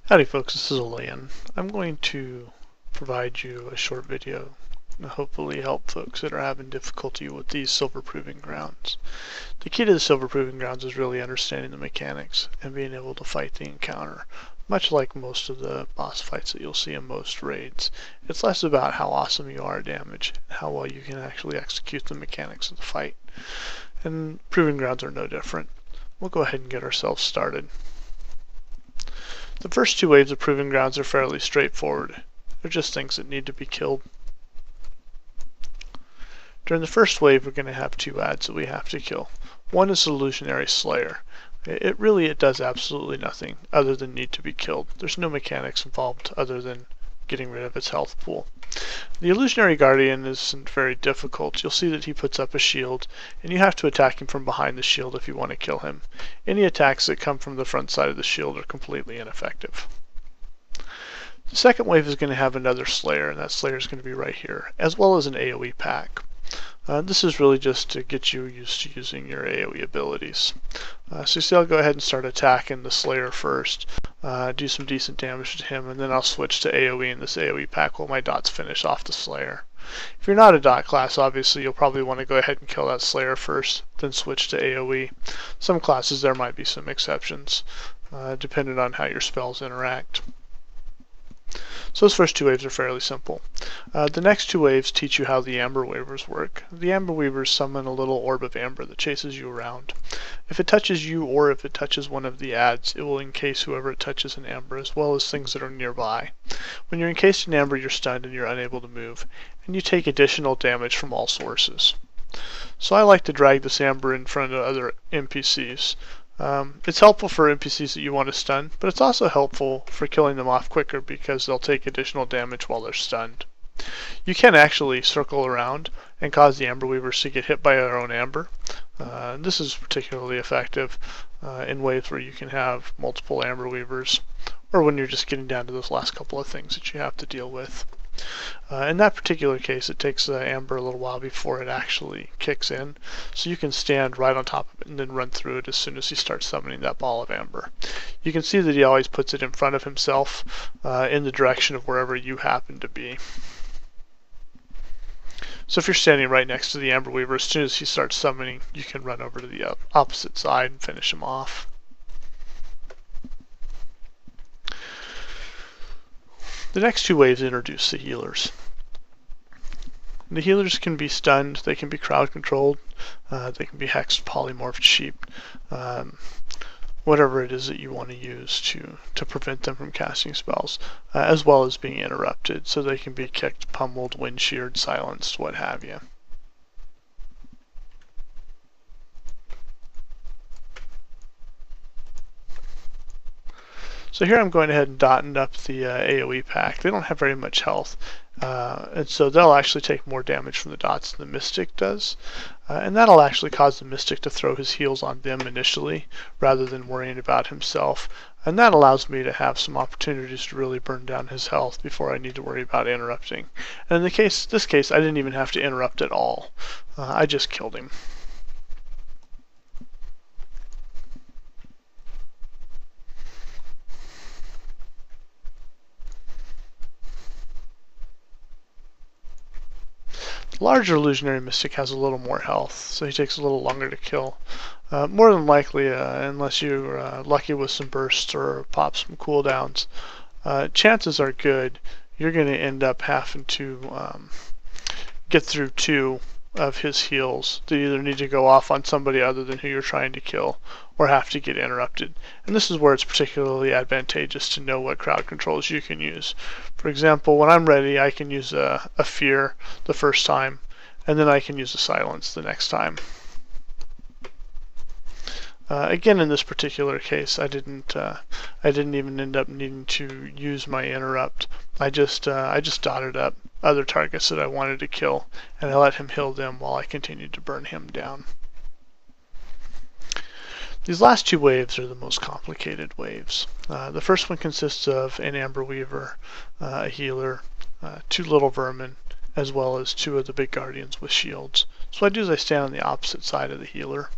Howdy folks, this is Olayan. I'm going to provide you a short video to hopefully help folks that are having difficulty with these silver proving grounds. The key to the silver proving grounds is really understanding the mechanics and being able to fight the encounter. Much like most of the boss fights that you'll see in most raids, it's less about how awesome you are at damage and how well you can actually execute the mechanics of the fight. And proving grounds are no different. We'll go ahead and get ourselves started. The first two waves of proving grounds are fairly straightforward. They're just things that need to be killed. During the first wave, we're going to have two adds that we have to kill. One is the Illusionary Slayer. It does absolutely nothing other than need to be killed. There's no mechanics involved other than getting rid of its health pool. The Illusionary Guardian isn't very difficult. You'll see that he puts up a shield, and you have to attack him from behind the shield if you want to kill him. Any attacks that come from the front side of the shield are completely ineffective. The second wave is going to have another Slayer, and that Slayer is going to be right here, as well as an AoE pack. This is really just to get you used to using your AoE abilities. So you see, I'll go ahead and start attacking the Slayer first, do some decent damage to him, and then I'll switch to AoE in this AoE pack while my dots finish off the Slayer. If you're not a dot class, obviously you'll probably want to go ahead and kill that Slayer first, then switch to AoE. Some classes there might be some exceptions, depending on how your spells interact. So those first two waves are fairly simple. The next two waves teach you how the Amber Weavers work. The Amber Weavers summon a little orb of amber that chases you around. If it touches you or if it touches one of the adds, it will encase whoever it touches in amber as well as things that are nearby. When you're encased in amber, you're stunned and you're unable to move, and you take additional damage from all sources. So I like to drag this amber in front of other NPCs. It's helpful for NPCs that you want to stun, but it's also helpful for killing them off quicker because they'll take additional damage while they're stunned. You can actually circle around and cause the Amber Weavers to get hit by their own amber. This is particularly effective in waves where you can have multiple Amber Weavers, or when you're just getting down to those last couple of things that you have to deal with. In that particular case, it takes the amber a little while before it actually kicks in, so you can stand right on top of it and then run through it as soon as he starts summoning that ball of amber. You can see that he always puts it in front of himself in the direction of wherever you happen to be. So if you're standing right next to the Amber Weaver, as soon as he starts summoning, you can run over to the opposite side and finish him off. The next two waves introduce the healers. The healers can be stunned, they can be crowd controlled, they can be hexed, polymorphed, sheep, whatever it is that you want to use to prevent them from casting spells, as well as being interrupted, so they can be kicked, pummeled, wind sheared, silenced, what have you. So here I'm going ahead and dotting up the AoE pack. They don't have very much health, and so they'll actually take more damage from the dots than the Mystic does. And that'll actually cause the Mystic to throw his heals on them initially, rather than worrying about himself. And that allows me to have some opportunities to really burn down his health before I need to worry about interrupting. And in this case, I didn't even have to interrupt at all. I just killed him. The larger Illusionary Mystic has a little more health, so he takes a little longer to kill. More than likely, unless you're lucky with some bursts or pop some cooldowns, chances are good you're going to end up having to get through two of his heals. They either need to go off on somebody other than who you're trying to kill, or have to get interrupted. And this is where it's particularly advantageous to know what crowd controls you can use. For example, when I'm ready, I can use a fear the first time, and then I can use a silence the next time. Again, in this particular case, I didn't even end up needing to use my interrupt. I just dotted up other targets that I wanted to kill, and I let him heal them while I continued to burn him down. These last two waves are the most complicated waves. The first one consists of an Amber Weaver, a healer, two little vermin, as well as two of the big guardians with shields. So what I do is I stand on the opposite side of the healer,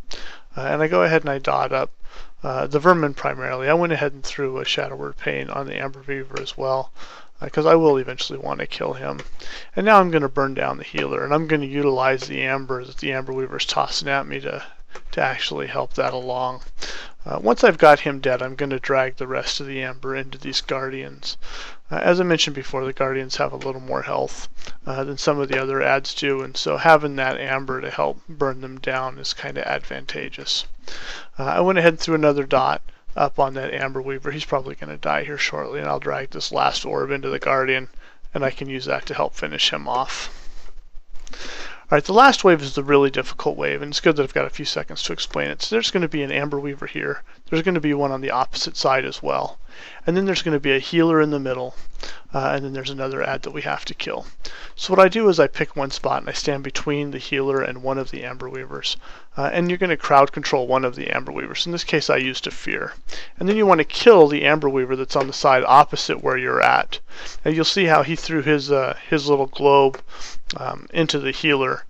and I go ahead and I dot up the vermin primarily. I went ahead and threw a Shadow Word Pain on the Amber Weaver as well, because I will eventually want to kill him. And now I'm going to burn down the healer, and I'm going to utilize the Amber that the Amber Weaver's tossing at me to actually help that along. Once I've got him dead, I'm going to drag the rest of the Amber into these Guardians. As I mentioned before, the Guardians have a little more health than some of the other ads do, and so having that Amber to help burn them down is kind of advantageous. I went ahead and threw another dot up on that Amber Weaver. He's probably going to die here shortly, and I'll drag this last orb into the Guardian, and I can use that to help finish him off. Alright, the last wave is the really difficult wave, and it's good that I've got a few seconds to explain it. So there's going to be an Amber Weaver here. There's going to be one on the opposite side as well. And then there's going to be a healer in the middle, and then there's another ad that we have to kill. So what I do is I pick one spot and I stand between the healer and one of the Amber Weavers. And you're going to crowd control one of the Amber Weavers. In this case, I used a Fear. And then you want to kill the Amber Weaver that's on the side opposite where you're at. And you'll see how he threw his little globe into the healer.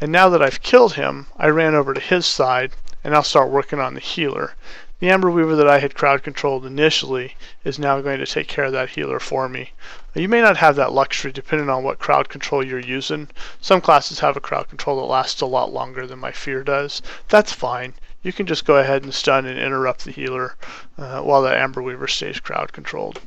And now that I've killed him, I ran over to his side, and I'll start working on the healer. The Amber Weaver that I had crowd controlled initially is now going to take care of that healer for me. You may not have that luxury depending on what crowd control you're using. Some classes have a crowd control that lasts a lot longer than my Fear does. That's fine. You can just go ahead and stun and interrupt the healer while the Amber Weaver stays crowd controlled.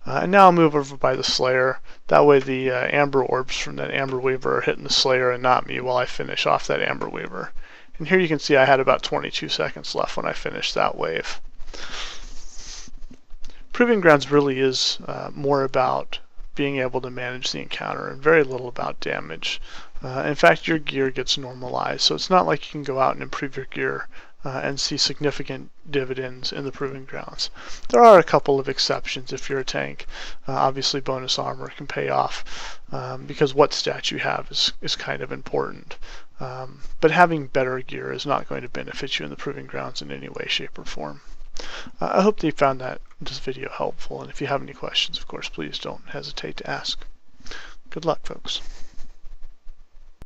And now I'll move over by the Slayer. That way the Amber Orbs from that Amber Weaver are hitting the Slayer and not me while I finish off that Amber Weaver. And here you can see I had about 22 seconds left when I finished that wave. Proving Grounds really is more about being able to manage the encounter and very little about damage. In fact, your gear gets normalized, so it's not like you can go out and improve your gear and see significant dividends in the Proving Grounds. There are a couple of exceptions if you're a tank. Obviously bonus armor can pay off because what stat you have is kind of important. But having better gear is not going to benefit you in the Proving Grounds in any way, shape, or form. I hope that you found this video helpful, and if you have any questions, of course, please don't hesitate to ask. Good luck, folks.